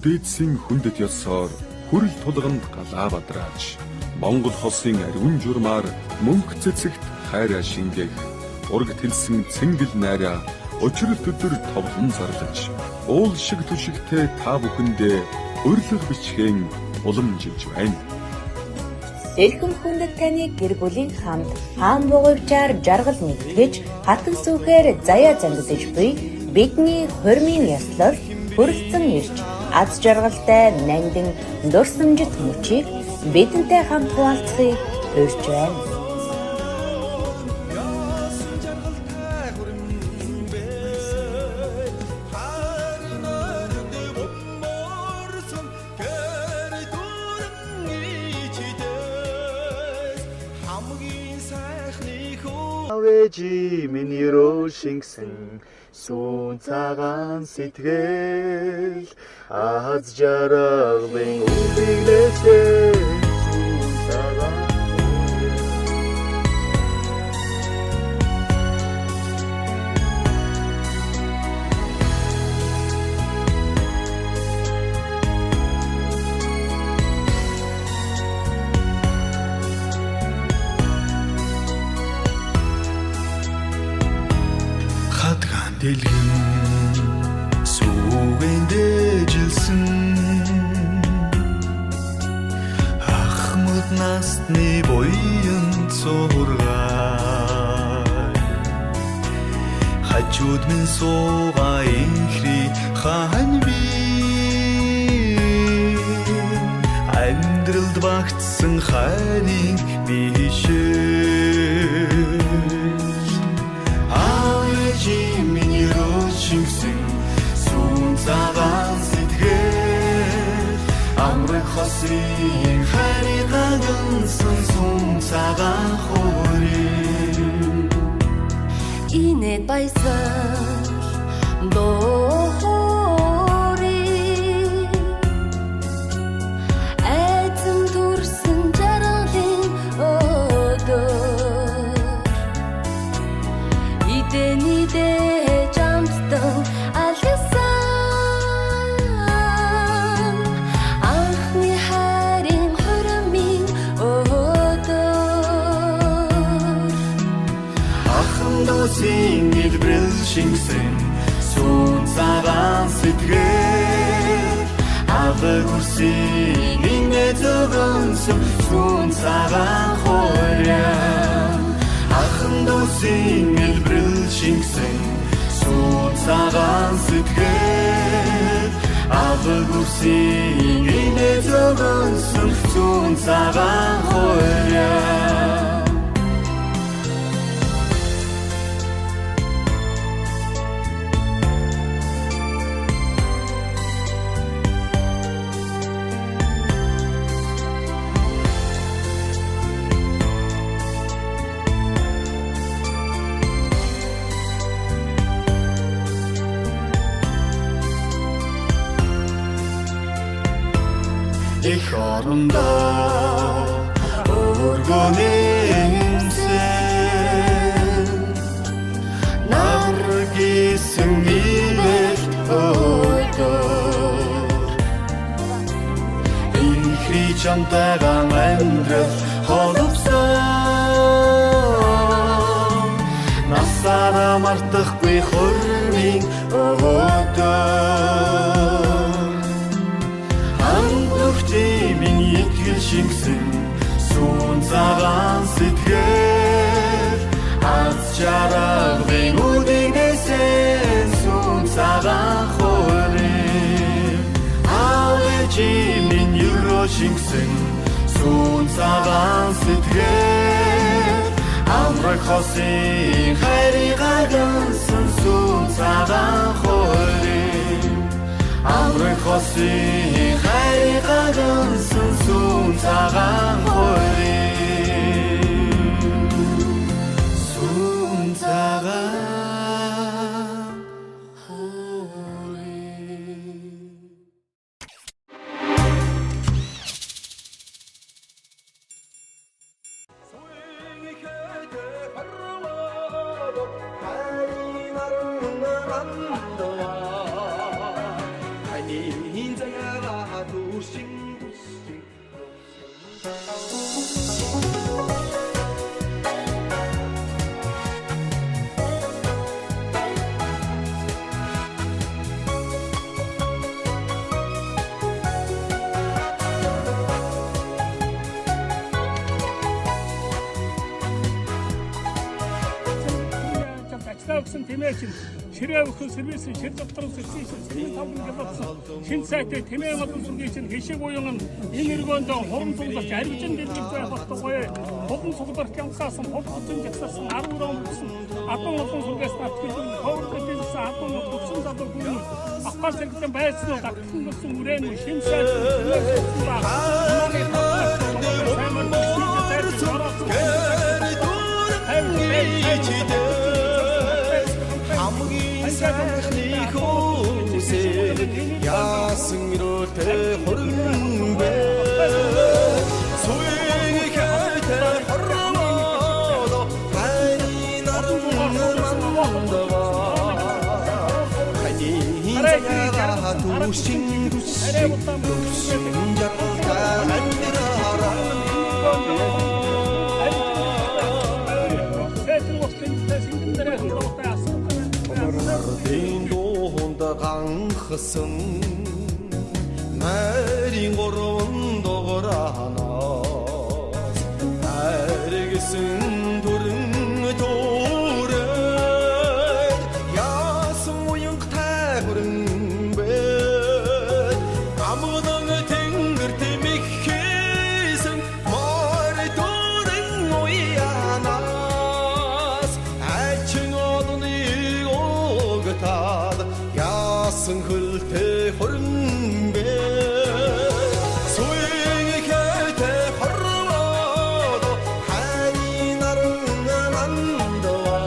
дээдсийн хүндэт ёсоор хүрэл тулганд галаа бадрааж Монгол хосын ариун журмаар мөнх цэцэгт хайраа шингээх ураг тэлсэн цэнгэл найраа өчрөл төдөр товлон зарлаж уул шиг түшигтэй та бүхэндээ өрлөг бичгэн уламжилж байна. Элхэн хүндэт таны гэр бүлийн хамт хаан бугуйчаар жаргал нэгтгэж хатан сүхээр заяа зангидж буй бидний хормын яслал хүрэлцэн ирж аз жаргалтай нандин дурсамжит мөчийг бидэнтэй хамт хуваалцахыг урьж байна. Авэжи миний рушингсэн сүүн цагаан сэтгэл аз жаргалын үдэглэсээ сүүн цагаан дэлгэн сүүгэндээ жилсэн ахмад насны буян цургай хажууд минь суугаа инхри хаан би амьдралд багтсан хайрын бишээ Шингсэн сүүн цагаан сэтгэл амрах хосын хайрыг агнсан сүүн цагаан хөрийн Инэт баясал дохори айцэн төрсөн жаргалын өдөр идэнидэ алисан анхны хайрын хормын өдөр ахын дүүсийн илбрэл шингсэн сүүн цагаан сэтгэл аваг үрсийн инэ зогонсон сүүн цагаан хөрийн ахын дүүсийн илбрэл шингсэн сүүн цагаан сэтгэл аваг үрсийн инэ зогонсон сүүн цагаан хөрийн их орондоо өргөниймсэн наргисэн ивэр өдөр инхри чамтайгаан амьдрал холбосон насаараа мартахгүй хормын өдөр Миний итгэл шингсэн сүүн цагаан сэтгэл аз жаргалын үднэсэн сүүн цагаан хөрийн авэжи миний рүү шингсэн сүүн цагаан сэтгэл амрах хосын хайрыг агнсан сүүн цагаан хөрийн амрах хосын хайрыг агнсан сүүн цагаан хөрийн сүүн цагаан хөрийн 인자야가 두싱 Гэсэн тэмээ чинь ширээ өгөх сервис шир дотроо сэрсэн шинэ таван гэлсэн шинэ сайтыг тэмээ болон сүргийн чинь хэшиг уян энэ өргөөнд хорон цугларч арвижин дэлгэж байх болтугай холон цугларч ямсаасан холбоотой жагсаасан 10 он гэсэн адуу олон сүргээс татгалсан ховрлолтын адуу төгсөн задуу хүн ахгал зэрэгтэн байсан уу гатхан болсон үрэн шинэ сайт Сайхны хөсөө яасан ирэлтэй хорон бэ суйг хайтай хорвоо хайны нарандава хайны заяга тушин жаргалта андирара Ардын дунд ганхсан нарийн горон догоранаас харгсэн дүрэн төрөд яасан уянгатай хүрэн бэ амгадан тэнгэр тэмэхсэн мор дүрэн уянаас ачин одны яасан хөлтэй хорон бэ суйг хайтай хорвоо хайны нарандава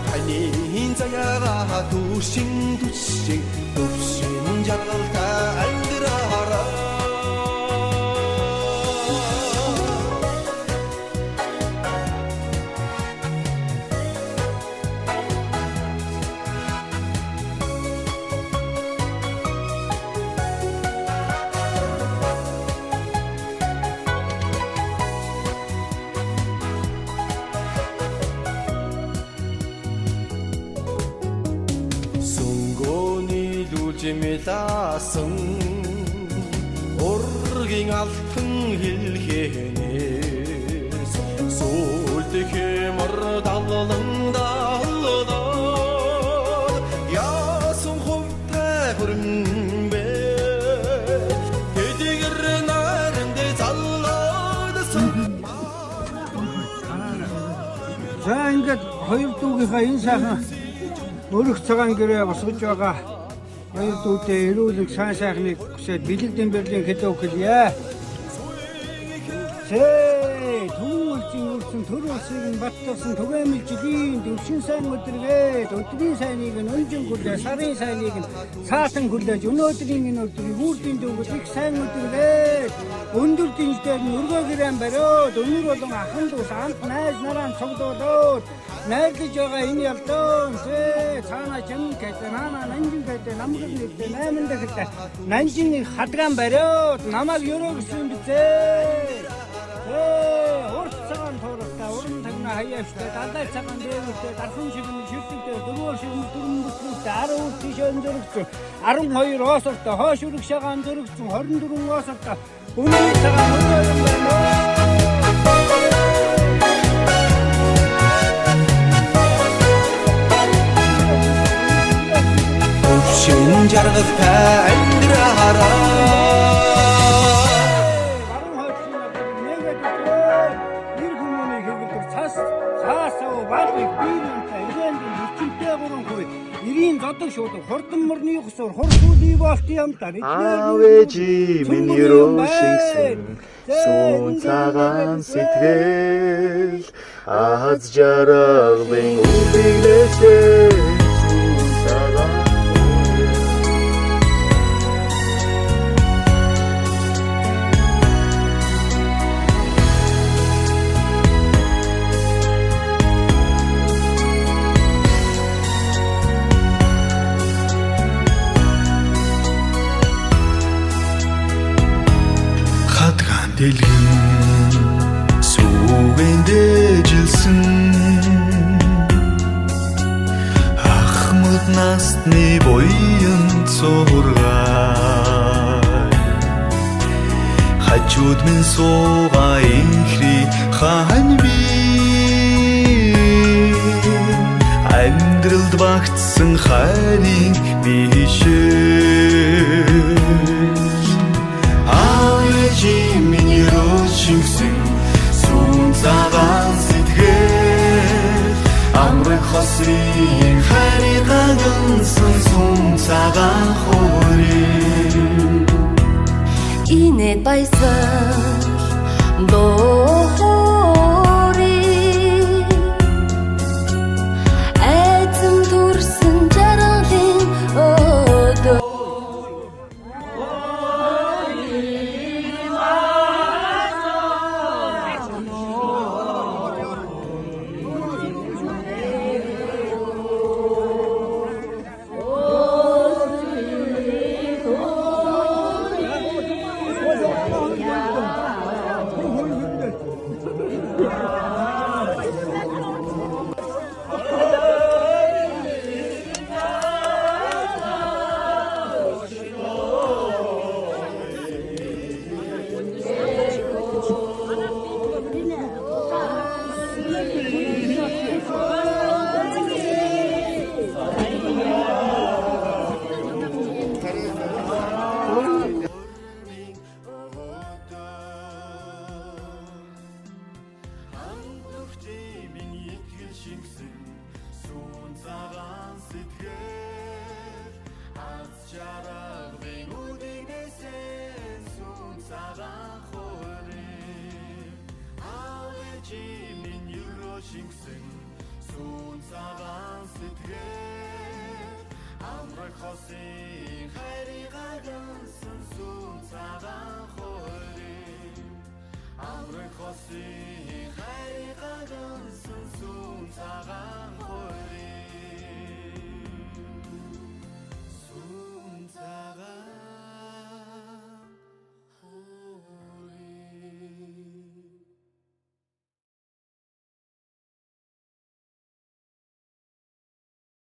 хайны заяга тушин жаргалта андирара Жимэлсэн ургийн алтан хэлхэнээс сүлд хэмэр даллан даллаад яасан хувтай хүрэн бэ тэдгэр наранд заллаадсан За ингээд хоёр дүүгийнхаа энэ сайхан өрөх цагаан гэрээ босгож байгаа. Хоёр дүүтэй эрүүлэг сайн сайхныг хүсээд бэлэгдэн бэрлийн хэлөө хэлье. Түмүүлзийн үрсэн төр улсыг нь баттсан түгээмэл жилийн төвшин сайн өдргээд өдрийн сайныг нь өнжин хүлээ сарын сайныг нь саатан хүлээж өнөөдрийн энэ өдрийг үрдийн дүүгэл их сайн өдргээд өндөр дэнждээр нь өргөө гэрэн бариод өнөр болон ахын дүүс амт найз нарaan цогдуулаад найрлаж байгаа энэ ялдон цаана чин гэдэг наана нанжин гэдэг намгад нэгтэй 8 дахь нанжины хадгаан бариод намайг өрөө гэсэн бизээ. Урт цагаан тоортой уран тагна хаяаштай далай цагаан дээртэй дархан шигэн шивтэгтэй дөрвөр шигэн дөрөнгөстэй 10 тийш өнзөрөгч 12 оосортой хоош үрэг шагаан зөрөгч 24 оосортой өнөө цагаан өнөө юм байна. Төвшин жаргалтай андирара Шууд хурдан мөрний хөсөр хурцуулий болт юм та. Авэжи минь өрөөшигсэн сүүн цагаан сэтгэл аз жаргалын үдэглэшээ сүүн цагаан дэлгэн сүгэндээжилсэн ахмад насны буян цургай хажууд минь суугаа инхри хаан би амьдралд багтсан хайрын бишээ Аяжи миний рушигсэн сүүн цагаан сэтгэл амрах хосын хайрыг агнсан сүүн цагаан хөрийн Инээд баясал доори айцам төрсөн жаргалын өдөр Шингсэн сүүн цагаан сэтгэл амрах хосын хайрыг агнсан сүүн цагаан хөрийн амрах хосын хайрыг агнсан сүүн цагаан